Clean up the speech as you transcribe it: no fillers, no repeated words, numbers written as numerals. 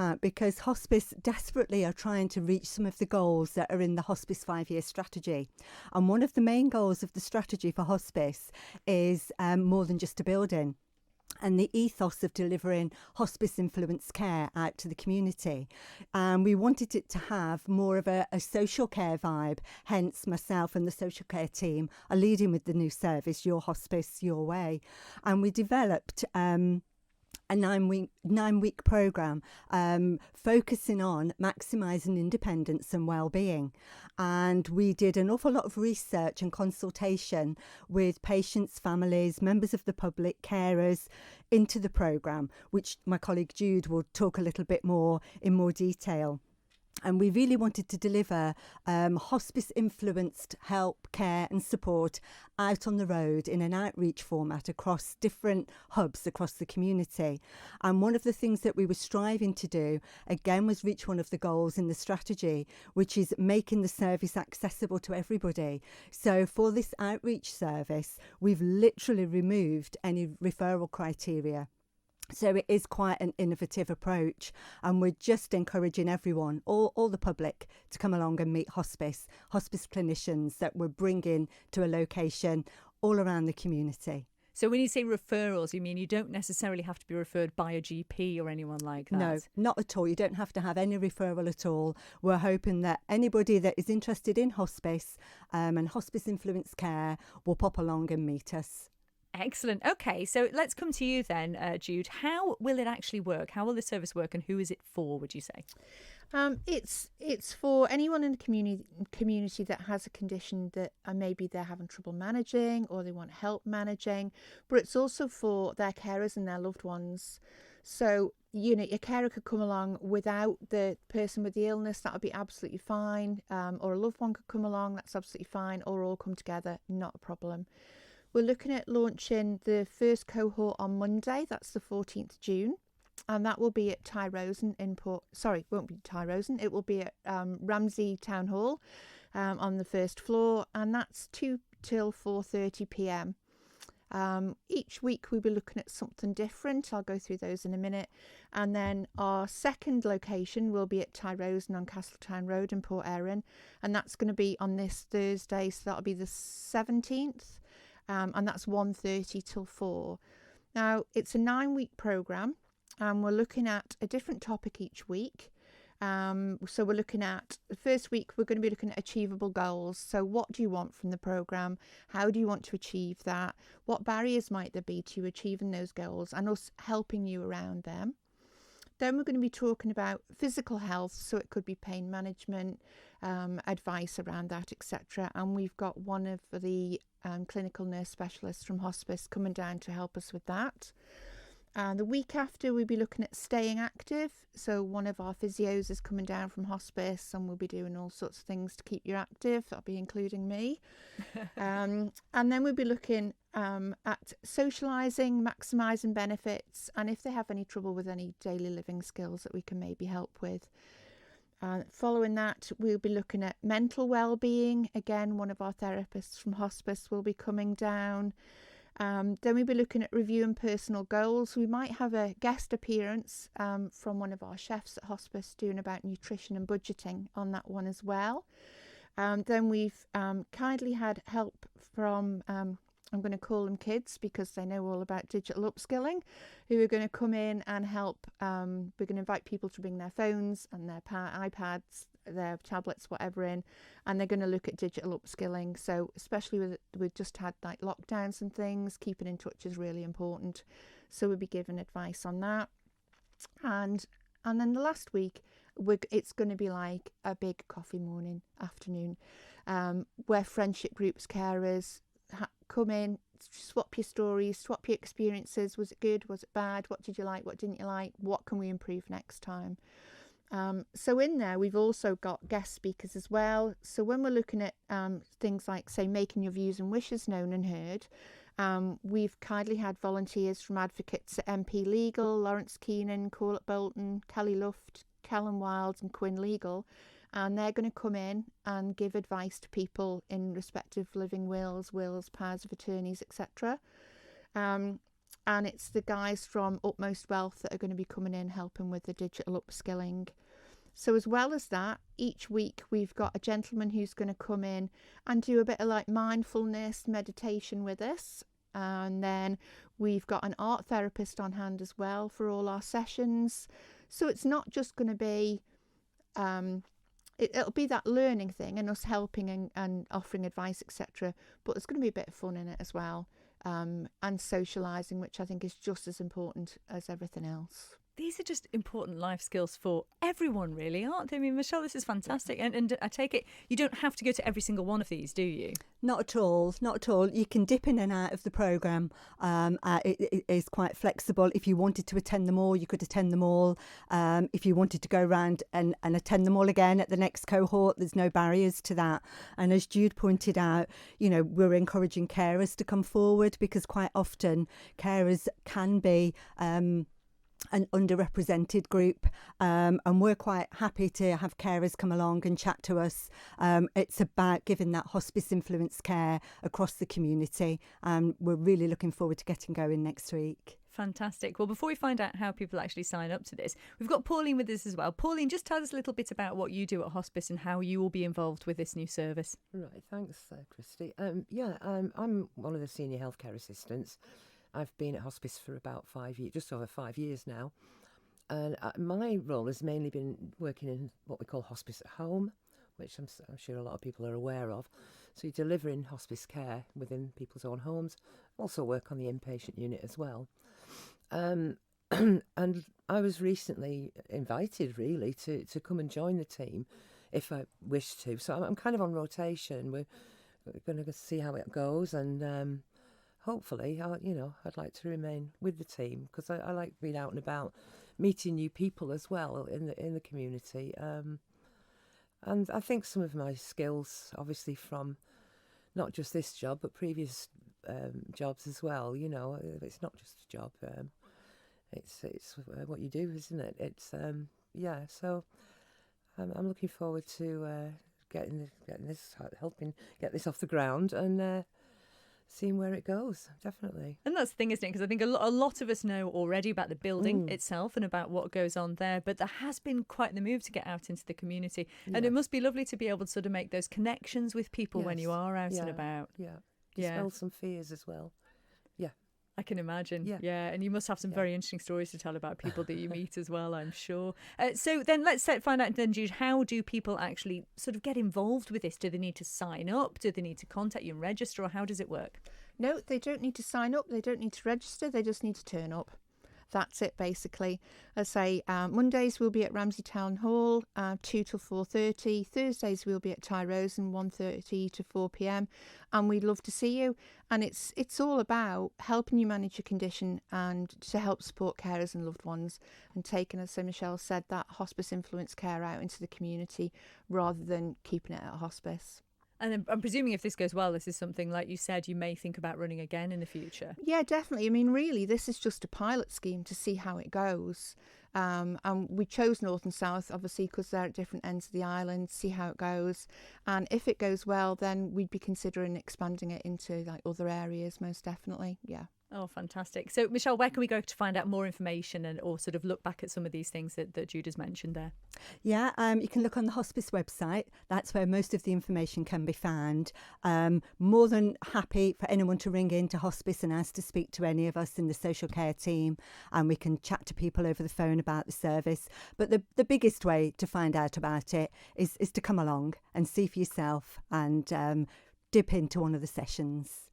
out because hospice desperately are trying to reach some of the goals that are in the Hospice 5-year strategy. And one of the main goals of the strategy for hospice is more than just a building, and the ethos of delivering hospice influenced care out to the community. We wanted it to have more of a social care vibe, hence myself and the social care team are leading with the new service, Your Hospice, Your Way. And we developed a 9-week programme focusing on maximising independence and well-being. And we did an awful lot of research and consultation with patients, families, members of the public, carers into the programme, which my colleague Jude will talk a little bit more in more detail. And we really wanted to deliver hospice-influenced help, care and support out on the road in an outreach format across different hubs across the community. And one of the things that we were striving to do, again, was reach one of the goals in the strategy, which is making the service accessible to everybody. So for this outreach service, we've literally removed any referral criteria. So it is quite an innovative approach, and we're just encouraging everyone, all the public, to come along and meet hospice clinicians that we're bringing to a location all around the community. So when you say referrals, you mean you don't necessarily have to be referred by a GP or anyone like that? No, not at all. You don't have to have any referral at all. We're hoping that anybody that is interested in hospice and hospice influenced care will pop along and meet us. Excellent. Okay, so let's come to you then, Jude. How will it actually work? How will the service work, and who is it for, would you say? It's for anyone in the community that has a condition that maybe they're having trouble managing or they want help managing, but it's also for their carers and their loved ones. So, your carer could come along without the person with the illness, that would be absolutely fine, or a loved one could come along, that's absolutely fine, or all come together, not a problem. We're looking at launching the first cohort on Monday, that's the 14th June, and that will be at Tyrosen it won't be Tyrosen, it will be at Ramsey Town Hall on the first floor, and that's 2 till 4:30 p.m. Each week we'll be looking at something different. I'll go through those in a minute. And then our second location will be at Tyrosen on Castletown Road in Port Erin, and that's going to be on this Thursday, so that'll be the 17th. And that's 1:30 till 4. Now, it's a 9-week programme, and we're looking at a different topic each week. So we're looking at, the first week, we're going to be looking at achievable goals. So what do you want from the programme? How do you want to achieve that? What barriers might there be to achieving those goals, and us helping you around them? Then we're going to be talking about physical health, so it could be pain management, advice around that, etc. And we've got one of the clinical nurse specialists from hospice coming down to help us with that. And the week after, we'll be looking at staying active. So one of our physios is coming down from hospice, and we'll be doing all sorts of things to keep you active. That'll be including me. And then we'll be looking at socialising, maximising benefits, and if they have any trouble with any daily living skills that we can maybe help with. Following that, we'll be looking at mental well-being. Again, one of our therapists from hospice will be coming down. Then we'll be looking at reviewing personal goals. We might have a guest appearance from one of our chefs at hospice doing about nutrition and budgeting on that one as well. Then we've kindly had help from, I'm going to call them kids because they know all about digital upskilling, who are going to come in and help. We're going to invite people to bring their phones and their iPads, their tablets, whatever in, and they're going to look at digital upskilling. So especially we've just had like lockdowns and things, keeping in touch is really important. So we'll be giving advice on that. And then the last week, it's going to be like a big coffee morning, afternoon, where friendship groups, carers come in, swap your stories, swap your experiences. Was it good? Was it bad? What did you like? What didn't you like? What can we improve next time? So in there, we've also got guest speakers as well. So when we're looking at things like, say, making your views and wishes known and heard, we've kindly had volunteers from advocates at MP Legal, Lawrence Keenan, Corlett Bolton, Kelly Luft, Callum Wilds and Quinn Legal, and they're going to come in and give advice to people in respect of living wills, powers of attorneys, etc. and it's the guys from Utmost Wealth that are going to be coming in helping with the digital upskilling. So as well as that, each week we've got a gentleman who's going to come in and do a bit of like mindfulness meditation with us. And then we've got an art therapist on hand as well for all our sessions. So it's not just going to be, it'll be that learning thing and us helping and offering advice, etc. But there's going to be a bit of fun in it as well, and socialising, which I think is just as important as everything else. These are just important life skills for everyone, really, aren't they? I mean, Michele, this is fantastic. And I take it you don't have to go to every single one of these, do you? Not at all, not at all. You can dip in and out of the programme. It is quite flexible. If you wanted to attend them all, you could attend them all. If you wanted to go around and attend them all again at the next cohort, there's no barriers to that. And as Jude pointed out, you know, we're encouraging carers to come forward, because quite often carers can be an underrepresented group, and we're quite happy to have carers come along and chat to us. It's about giving that hospice influence care across the community, and we're really looking forward to getting going next week. Fantastic. Well, before we find out how people actually sign up to this, we've got Pauline with us as well. Pauline, just tell us a little bit about what you do at hospice and how you will be involved with this new service. Right, thanks, Christy. I'm one of the senior healthcare assistants. I've been at hospice for about 5 years, just over 5 years now. And my role has mainly been working in what we call hospice at home, which I'm sure a lot of people are aware of. So you're delivering hospice care within people's own homes. Also work on the inpatient unit as well. And I was recently invited, really, to come and join the team if I wish to. So I'm kind of on rotation. We're going to see how it goes, and hopefully, I'd like to remain with the team, because I like being out and about, meeting new people as well in the community. And I think some of my skills, obviously from not just this job, but previous jobs as well. You know, it's not just a job. It's what you do, isn't it? It's So I'm looking forward to helping get this off the ground and seeing where it goes, definitely. And that's the thing, isn't it? Because I think a lot of us know already about the building itself and about what goes on there, but there has been quite the move to get out into the community. Yeah. And it must be lovely to be able to sort of make those connections with people when you are out and about. Yeah. Dispel some fears as well. Yeah. I can imagine. Yeah. And you must have some very interesting stories to tell about people that you meet as well, I'm sure. So then let's find out then, Jude, how do people actually sort of get involved with this? Do they need to sign up? Do they need to contact you and register, or how does it work? No, they don't need to sign up. They don't need to register. They just need to turn up. That's it, basically. As I say, Mondays we'll be at Ramsey Town Hall, 2 till 4:30. Thursdays we'll be at Tyrosen, 1:30 to 4 p.m. And we'd love to see you. And it's all about helping you manage your condition and to help support carers and loved ones, and taking, as Michele said, that hospice influence care out into the community rather than keeping it at a hospice. And I'm presuming if this goes well, this is something, like you said, you may think about running again in the future. Yeah, definitely. I mean, really, this is just a pilot scheme to see how it goes. And we chose North and South, obviously, because they're at different ends of the island, see how it goes. And if it goes well, then we'd be considering expanding it into like other areas, most definitely. Yeah. Oh, fantastic. So, Michele, where can we go to find out more information or sort of look back at some of these things that Jude has mentioned there? Yeah, you can look on the hospice website. That's where most of the information can be found. More than happy for anyone to ring in to hospice and ask to speak to any of us in the social care team, and we can chat to people over the phone about the service. But the biggest way to find out about it is to come along and see for yourself and dip into one of the sessions.